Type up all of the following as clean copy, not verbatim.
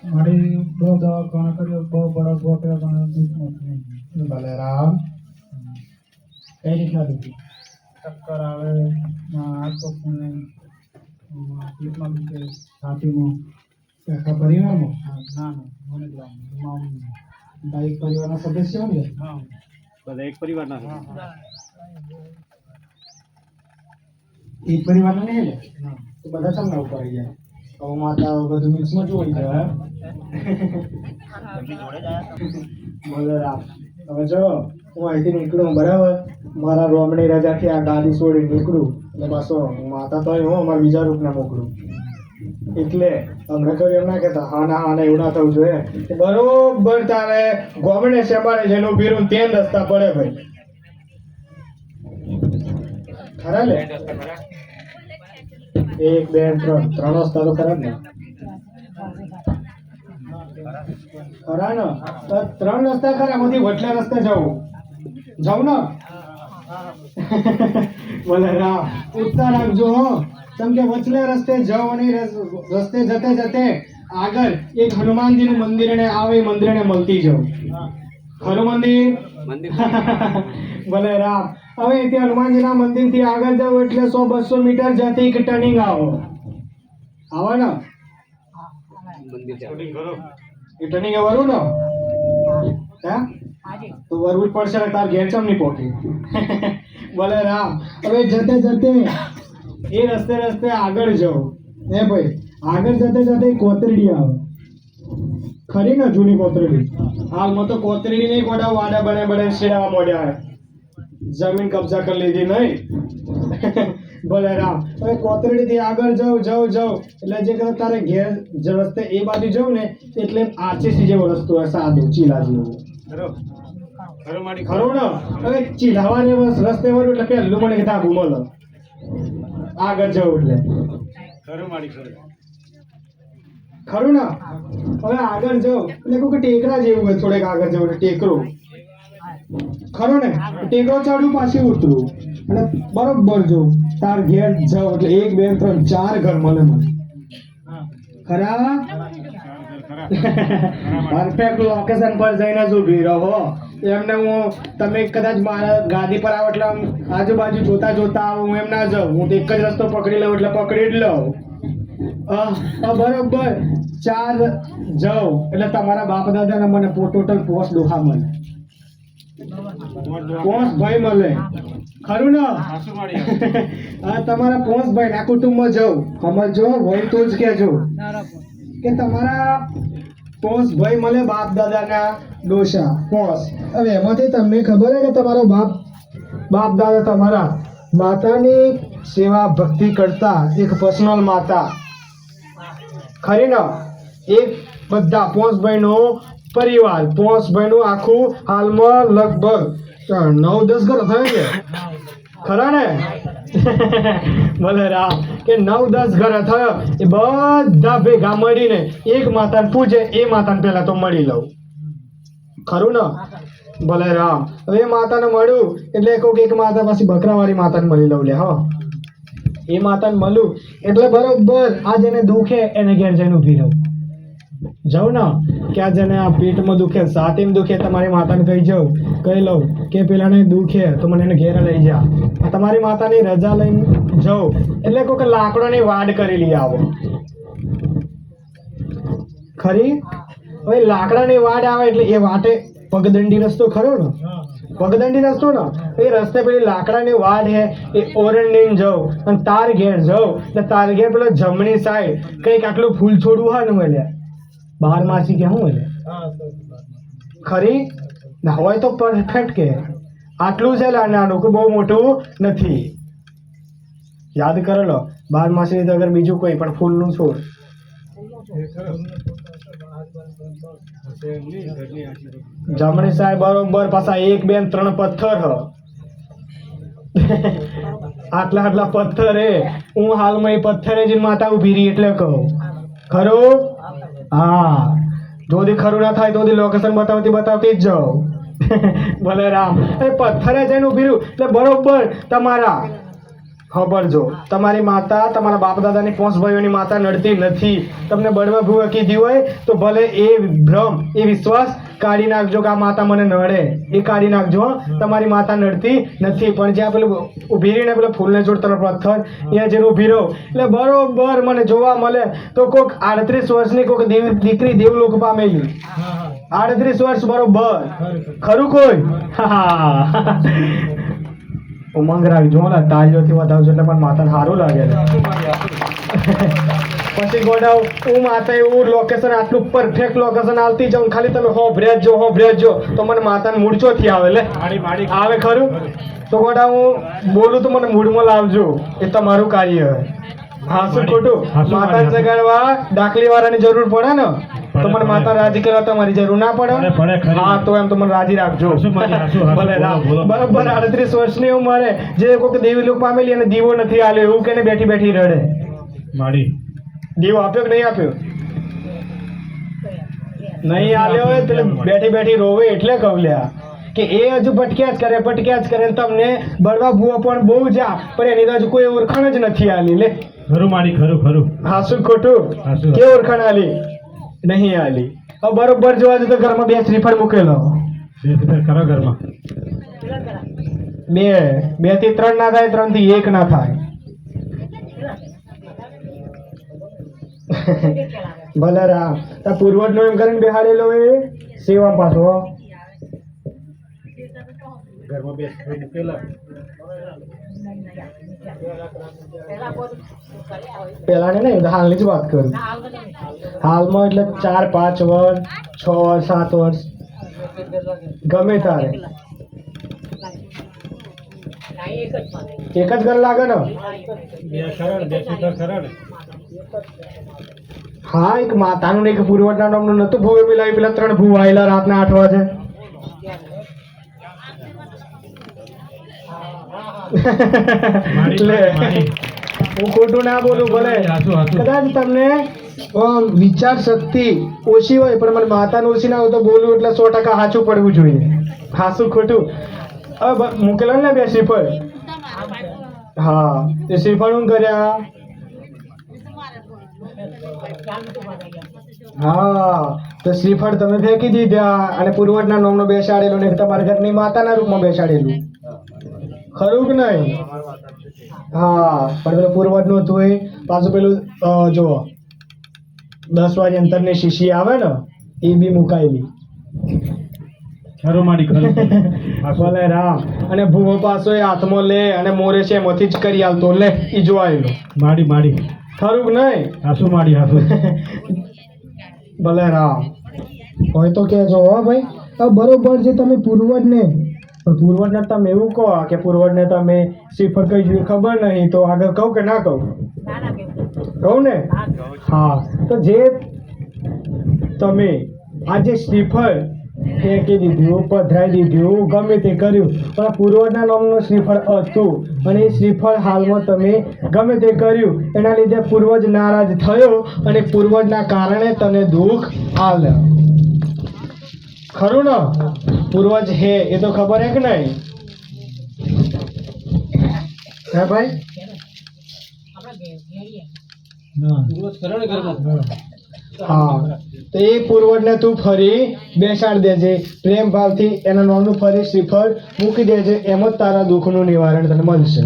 મારી બહુ દવાખાના કર્યો, બહુ બड़ा ગોપ્યા પણ દુઃખમાં નહીં. બલરામ કઈ રીતના દુખી? ચક્કર આવે, હાથ પગ ફૂલે, પીઠમાં દુખે, છાતીમાં. આખા પરિવારમાં ના મને જ લાવું. એક પરિવારના સદસ્ય ને હા બધા એક પરિવારના છે. એક પરિવારના નહીં લે હા તો બધા ચમના ઉપર આવી જાય. તો માતા બધું મિક્સમાં જોઈ જાય. બલરામ હવે જો હું અહીંથી નીકળું બરાબર, મારા રોમણી રજાથી આ ગાડી છોડી નીકળું એટલે પાછો માતા તો હું અમારા બીજા રૂપના મોકલું. એટલે અમને કહ્યું એમ ના કહેતા હા ના એવું ના થવું જોઈએ. કે બરોબર તારે ગોમડે સંભાળે છે એનું પીરું તેમ રસ્તા પડે ભાઈ. ખરા લે 1 2 3 ત્રણ રસ્તા તો ખરા ને? ખરા ને? તો 3 રસ્તા ખરા, એમાંથી વટલા રસ્તે જાઉં ને? બોલે રામ ઉત્તર રાખજો હો. કેમ કે વચલે રસ્તે જાઓ અને રસ્તે જતે જતે આગળ એક હનુમાનજીનું મંદિર ને આવે, મંદિરને મળતી જાઓ. ખરું મંદિર? બોલે રામ હવે અહીંથી હનુમાનજીના મંદિરથી આગળ જાઓ એટલે 100-200 મીટર જતી એક ટર્નિંગ આવો ને એ ટર્નિંગ વરું ને હે તો વરવું જ પડશે ને, તાર ઘેર ચમ નહીં પહોંચી. બોલે રામ હવે જતે જતે એ રસ્તે આગળ જાઓ હે ભાઈ. આગળ જતે જતે કોતરડી આવે. ખરી ને જૂની કોતરડી? હાલમાં તો કોતરડી નહીં, કોડા વાડા બને શેડાવા મોડ્યા, જમીન કબજા કરી લીધી નહીં. બોલે રામ હવે કોતરડી થી આગળ જાઉં એટલે જે કરે તારે ઘેર રસ્તે એ બાજુ જાઉં ને એટલે આરસીસી જેવો રસ્તો હોય, સાદો ચીલા જેવો. ખરું ને? હવે ચીલાવાને રસ્તે વળું એટલે પહેલું મને કીધા ઘૂમલો આગળ જાઉં એટલે ખરું ને? હવે આગળ જાઉં એટલે કોઈ ટેકરા જેવું હોય, થોડેક આગળ જાઉં એટલે ટેકરો. ખરો ને? ટેકરો ચડું પાછી ઉતરું અને બરોબર જો તાર ઘેર જાવ એટલે 1 2 3 4 ઘર મળે મને. ખરા? પરફેક્ટ લોકેશન પર જઈને જ ઊભી રહો. એમને હું તમે કદાચ મારા ગાડી પર આવો એટલે આજુબાજુ જોતા આવો, હું એમ ના જાઉં. હું તો એક જ રસ્તો પકડી લઉં એટલે પકડી જ લઉં. બરોબર 4 જાઉં એટલે તમારા બાપ દાદાને મને ટોટલ 5 ડોહા મળે, 5 ભાઈ મળે. ખરું ને? હા તમારા 5 ભાઈ ના કુટુંબમાં જાઉં સમજો હોય તો જ કહેજો કે તમારા 5 ભાઈ મળે, બાપ દાદાના ડોશા 5. હવે એમાંથી તમને ખબર છે કે તમારો બાપ દાદા તમારા માતાની સેવા ભક્તિ કરતા એક પર્સનલ માતા. ખરી ને? એક બધા 5 ભાઈનો પરિવાર, 5 ભાઈનું આખું હાલમાં લગભગ 9-10 ઘર થયું છે. ખરા ને? બોલે રામ કે 9-10 ઘર થયો એ બધા ભેગા મળીને એક માતાને પૂજે, એ માતાને પહેલા તો મળી લઉં. ખરું ને? બોલે રામ હવે માતાને મળ્યું એટલે એક માતા પાછી બકરાવાળી માતાને મળી લઉં લે. હા એ માતાને મળું એટલે બરોબર આ જેને દુખે એને ઘેર જઈને ઊભી રહું. જાઉં ને કે આ જેને આ પેટમાં દુખે, છાતીમાં દુખે, તમારી માતાને કહી લઉં કે પેલાને દુખે તો મને એને ઘેર લઈ જા. તમારી માતાની રજા લઈને જાઉં એટલે કોઈ લાકડોની વાડ કરી લઈ આવો. ખરી? હવે લાકડાની વાડ આવે એટલે એ વાટે પગદંડી રસ્તો ખરો ને? પગદંડી રસ્તો ને એ રસ્તે પેલી લાકડાની વાડ હે એ ઓરંડીને જાઉં અને તાર ઘેર જાઉં એટલે તાર ઘેર પેલો જમણી સાઈડ કંઈક આટલું ફૂલ છોડવું હોય ને મળે 12 માસી કે શું મળે? ખરી ના હોય તો પરફેક્ટ કે આટલું છે નાનું કે બહુ મોટું નથી. યાદ કરો લો 12 માસી તો અગર બીજું કોઈ પણ ફૂલનું છોડ. જમણી સાહેબ બરોબર પાછા 1 2 3 પથ્થર આટલા પથ્થર હે. હું હાલમાં એ પથ્થરે જઈને માતા ઉભી રહી એટલે કહું. ખરું? હા જોધી ખરું ના થાય તો લોકેશન બતાવતી જ જાઓ. બોલે રામ એ પથ્થરે જઈને ઉભી રહ્યું એટલે બરોબર તમારા ખબરજો તમારી માતા તમારા બાપ દાદાની પોંચ ભાઈઓની માતા નડતી નથી. તમને બળવા ભૂવા કીધી હોય તો ભલે એ ભ્રમ એ વિશ્વાસ કાઢી નાખજો કે આ માતા મને નડે, એ કાઢી નાખજો. તમારી માતા નડતી નથી. પણ જ્યાં પેલું ઊભી રહીને પેલો ફૂલને જોડતો પથ્થર અહીંયા જેને ઊભી રહો એટલે બરોબર મને જોવા મળે તો કોઈક 38 વર્ષની કોઈક દીકરી દેવલોક પામેલી. 38 વર્ષ બરોબર ખરું કોઈ? હા ઉમંગ રાખજો ને, તાળીઓથી વધાવજો એટલે પણ માતાને સારું લાગે. પછી ગોડાવ હું માતા એવું લોકેશન આટલું પરફેક્ટ લોકેશન આવતી જાઉં ખાલી તમે હોભરેજ જો તો મને માતાને મૂડ ચોથી આવે લે આવે ખરું. તો ગોડા હું બોલું તો મને મૂડમાં લાવજો, એ તમારું કાર્ય. હા શું ખોટું? માતાને જગાડવા ડાકલી વાળાની જરૂર પડે ને તો મને માતા રાજી કરવા તમારી જરૂર ના પડે. હા તો એમ તો મને રાજી રાખજો. ભલે બરાબર 38 વર્ષની ઉંમરે જે કોઈક દેવી લોક પામેલી અને દીવો નથી આલ્યો એવું કે બેઠી બેઠી રડે. માડી દીવો આપ્યો કે નહીં આપ્યો? નહીં આલ્યો હોય તો બેઠી બેઠી રોવે એટલે કવલ્યા કે એ હજુ ભટક્યા જ કરે તમને બળવા ભૂવો પણ બહુ જા પણ એની તો હજુ કોઈ ઓળખાણ જ નથી આલી લે. ખરું માડી ખરું. હા શું ખોટું? કે ઓળખાણ આલી નહીં આલી. હવે બરોબર જોવા જતો ઘરમાં 2 શ્રીફળ મૂકેલો. ખરા ઘરમાં 2 થી 3 ના થાય, 3 થી 1 ના થાય. ભલે રામ પૂર્વજ નો એમ કરીને બેહાડેલો એ સેવા પાછો ઘરમાં બેસી મૂકેલા. પેલા ને નહીં હાલની જ વાત કરું. હાલમાં એટલે 4, 5 વર્ષ 6 વર્ષ 7 વર્ષ ગમે તારે એક જ ઘર લાગે ને. હા એક માતાનું ને એક પુરવઠના નામનું નતું ભૂવે મિલાવી પેલા 3 ભૂ આવેલા રાતના 8 વાગે. એટલે હું ખોટું ના બોલું ભલે કદાચ તમને વિચાર શક્તિ ઓછી હોય પણ મને માતાનું ઓછી ના હોય તો બોલું એટલે 100% સાચું પડવું જોઈએ. હાસું ખોટું? હવે મૂકેલા ને 2 શ્રીફળ. હા તે શ્રીફળ હું કર્યા. હા તો શ્રીફળ તમે ફેંકી દીધા અને પુરવઠના નામનો બેસાડેલો ને તમારા ઘરની માતાના રૂપમાં બેસાડેલું. ખરું કે નહીં? હા પણ પેલું પુરવઠનું હતું એ પાછું પેલું જો 10 વાગે અંતરની શીશી આવે ને એ બી મુકાયેલી. ખરું માડી ખરું. ભલે રામ અને ભૂવો પાછો એ હાથમાં લે અને મોરે છે એમાંથી જ કરી આવતો લે એ જોવાયેલો. માડી ખરું કે નહીં? હાસુ માડી હાસુ. ભલે રામ હોય તો કહેજો હો ભાઈ. બરોબર છે તમે પૂર્વજને તમે એવું કહો કે પૂર્વજને તમે શ્રીફળ કઈ જોયું ખબર નહીં તો આગળ કહું કે ના કહું? કહું ને. હા તો જે તમે આ જે શ્રીફળ ફેંકી દીધું પધરાઈ દીધું ગમે તે કર્યું પણ આ પૂર્વજના નામનું શ્રીફળ હતું અને એ શ્રીફળ હાલમાં તમે ગમે તે કર્યું એના લીધે પૂર્વજ નારાજ થયો અને પૂર્વજના કારણે તને દુઃખ આવ્યું. ખરું ને? પૂર્વજ હે એ તો ખબર હે કે નહીં? હે ભાઈ? હા તો એ પૂર્વજને તું ફરી બેસાડ દેજે પ્રેમ ભાવથી એના નામનું ફરી શ્રીફળ મૂકી દેજે એમ જ તારા દુઃખનું નિવારણ તને મળશે.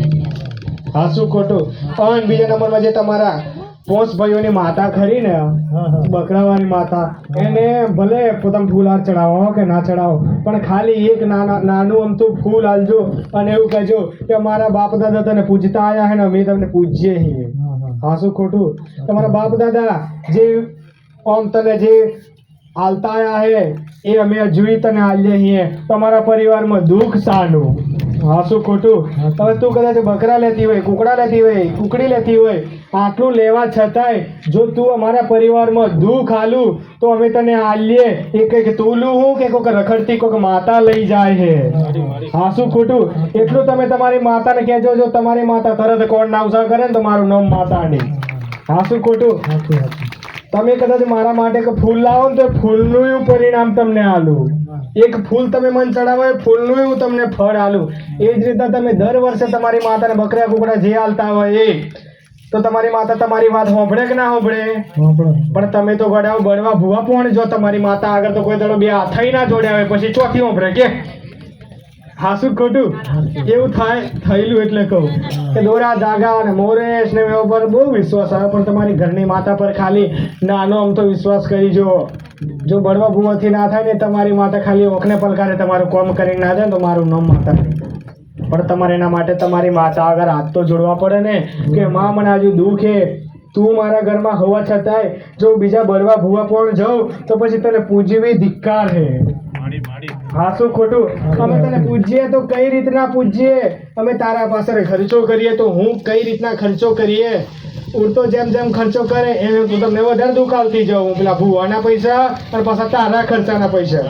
હા શું ખોટું? અને બીજા નંબરમાં જે તમારા 5 ભાઈઓની માતા ખરી ને બકરાવાની માતા એને ભલે પોતાનું ફૂલ હાર ચડાવો કે ના ચડાવો પણ ખાલી એક નાનું અમથું ફૂલ હાલજો અને એવું કહેજો કે મારા બાપ દાદા તને પૂજતા આવ્યા હે ને અમે તમને પૂજીએ છીએ. હા શું ખોટું? તમારા બાપ દાદા જે આમ તને જે હાલતા આવ્યા હે એ અમે હજુ તને હાલીએ છીએ. તમારા પરિવારમાં દુઃખ સાનું. હા શું ખોટું? હવે તું કદાચ બકરા લેતી હોય, કુકડા લેતી હોય, કુકડી લેતી હોય, આટલું લેવા છતાંય જો તું અમારા પરિવારમાં દુઃખ હાલું તો અમે તને હાલીએ. એ કંઈક તોલું હું કે કોઈક રખડતી કોઈક માતા લઈ જાય છે. હા શું ખોટું? એટલું તમે તમારી માતાને કહેજો. જો તમારી માતા તરત કોણ નાવસા કરે ને તો મારું નામ માતા નહીં. હા શું ખોટું? તમે કદાચ મારા માટે કે ફૂલ લાવો ને તો ફૂલનું એવું પરિણામ તમને આલું. એક ફૂલ તમે મન ચડાવો એ ફૂલનું એવું તમને ફળ આલું. એ જ રીતે તમે દર વર્ષે તમારી માતાને બકરા કુકડા જે આલતા હોય એ તો તમારી માતા તમારી વાત સાંભળે કે ના સાંભળે? પણ તમે તો ગડાવ બળવા ભૂવા પણ જો તમારી માતા આગળ તો કોઈ દાડો બે હાથઈ ના જોડ્યા હોય પછી ચોથી સાંભળે કે હાસું ખોટું એવું થાય થયેલું એટલે કહું કે દોરા ધાગા અને મોરેશ ને એવા પર બહુ વિશ્વાસ આવે પણ તમારી ઘરની માતા પર ખાલી નાનો આમ તો વિશ્વાસ કરી જો બળવા ભૂવાથી ના થાય ને તમારી માતા ખાલી ઓખને પલકારે તમારું કોમ કરીને ના જાય તો મારું નામ માતા નહીં. પણ તમારે એના માટે તમારી માતા આગળ હાથ તો જોડવા પડે ને કે માં મને આજુ દુઃખ હે, તું મારા ઘરમાં હોવા છતાંય જો બીજા બળવા ભૂવા પણ જાઉં તો પછી તને પૂજવી ધિક્કાર હે. હા શું ખોટું? અમે તને પૂજીએ તો કઈ રીતના પૂજીએ? અમે તારા પાસે ખર્ચો કરીએ તો હું કઈ રીતના ખર્ચો કરીએ? ઉડતો જેમ જેમ ખર્ચો કરે એમ તું તમને વધારે દુખાવતી જાઉં, પેલા ભૂવાના પૈસા અને પાછા તારા ખર્ચાના પૈસા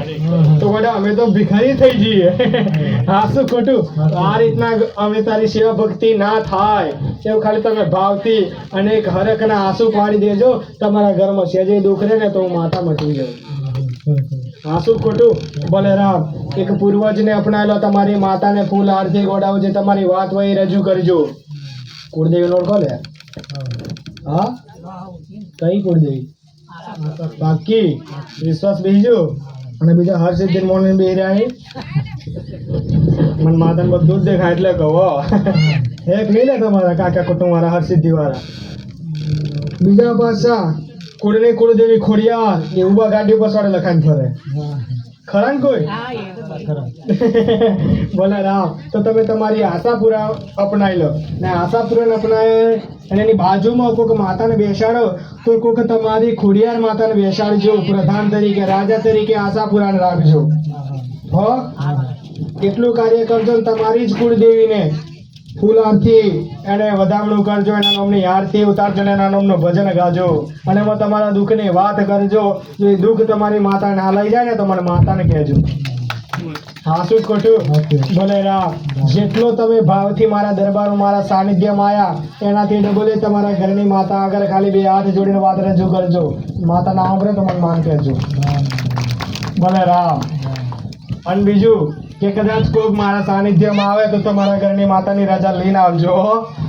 તો બધા અમે તો ભિખારી થઈ જઈએ. હા શું ખોટું? આ રીતના અમે તારી સેવા ભક્તિ ના થાય એવું ખાલી તમે ભાવથી અને એક હરખના આંસુ પાડી દેજો. તમારા ઘરમાં સેજે દુઃખ રહે ને તો હું માથા મચી જાઉં. હા શું ખોટું? ભલે રામ એક પૂર્વજને અપનાવેલો તમારી માતાને ફૂલ આરતી ગોડાવજે, તમારી વાત હોય એ રજૂ કરજો. કુળદેવી ઓળખો લે? હા કઈ કુળદેવી? પાકી વિશ્વાસ બેસજો અને બીજા હર સિદ્ધિ મોને બે રહ્યા મને માતાને બધું જ દેખાય એટલે કહો એક નહીં લે તમારા કાકા કુટુંબ વાળા હર સિદ્ધિ વાળા. બીજા પાછા કુળની કુળદેવી ખોડિયાર એ ઉભા ગાડી ઉપર સોડે લખાઈને ફરે ખરા ને કોઈ? બોલે રામ તો તમે તમારી આશાપુરા અપનાવી લો ને આશાપુરાને અપનાવે અને એની બાજુમાં કોઈક માતાને બેસાડો તો કોઈક તમારી ખોડિયાર માતાને બેસાડજો પ્રધાન તરીકે, રાજા તરીકે આશાપુરાને રાખજો. હો એટલું કાર્ય કરજો ને તમારી જ કુળદેવીને ફૂલ આરતી એને વધામણું કરજો, એના નામની આરતી ઉતારજો ને એના નામનું ભજન ગાજો અને એમાં તમારા દુઃખની વાત કરજો. જો એ દુઃખ તમારી માતા ના લઈ જાય ને તો મને માતાને કહેજો. હા શું ખોટું? ભલે રામ જેટલો તમે ભાવથી મારા દરબારમાં મારા સાનિધ્યમાં આવ્યા એનાથી ડબલ તમારા ઘરની માતા આગળ ખાલી બે હાથ જોડીને વાત રજૂ કરજો. માતા ના સાંભળે તો મને માન કહેજો. ભલે રામ. અને બીજું કે કદાચ કોઈક મારા સાનિધ્યમાં આવે તો તમારા ઘરની માતાની રજા લઈને આવજો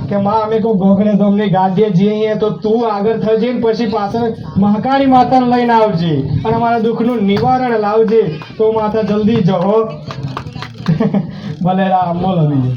કે માં અમે કોઈ ગોખડે ધોમની ગાડીએ જઈએ તો તું આગળ થજે ને પછી પાછળ મહાકાળી માતાને લઈને આવજે અને મારા દુઃખનું નિવારણ લાવજે તો માતા જલ્દી જહો. ભલે રામ. બોલો બીજું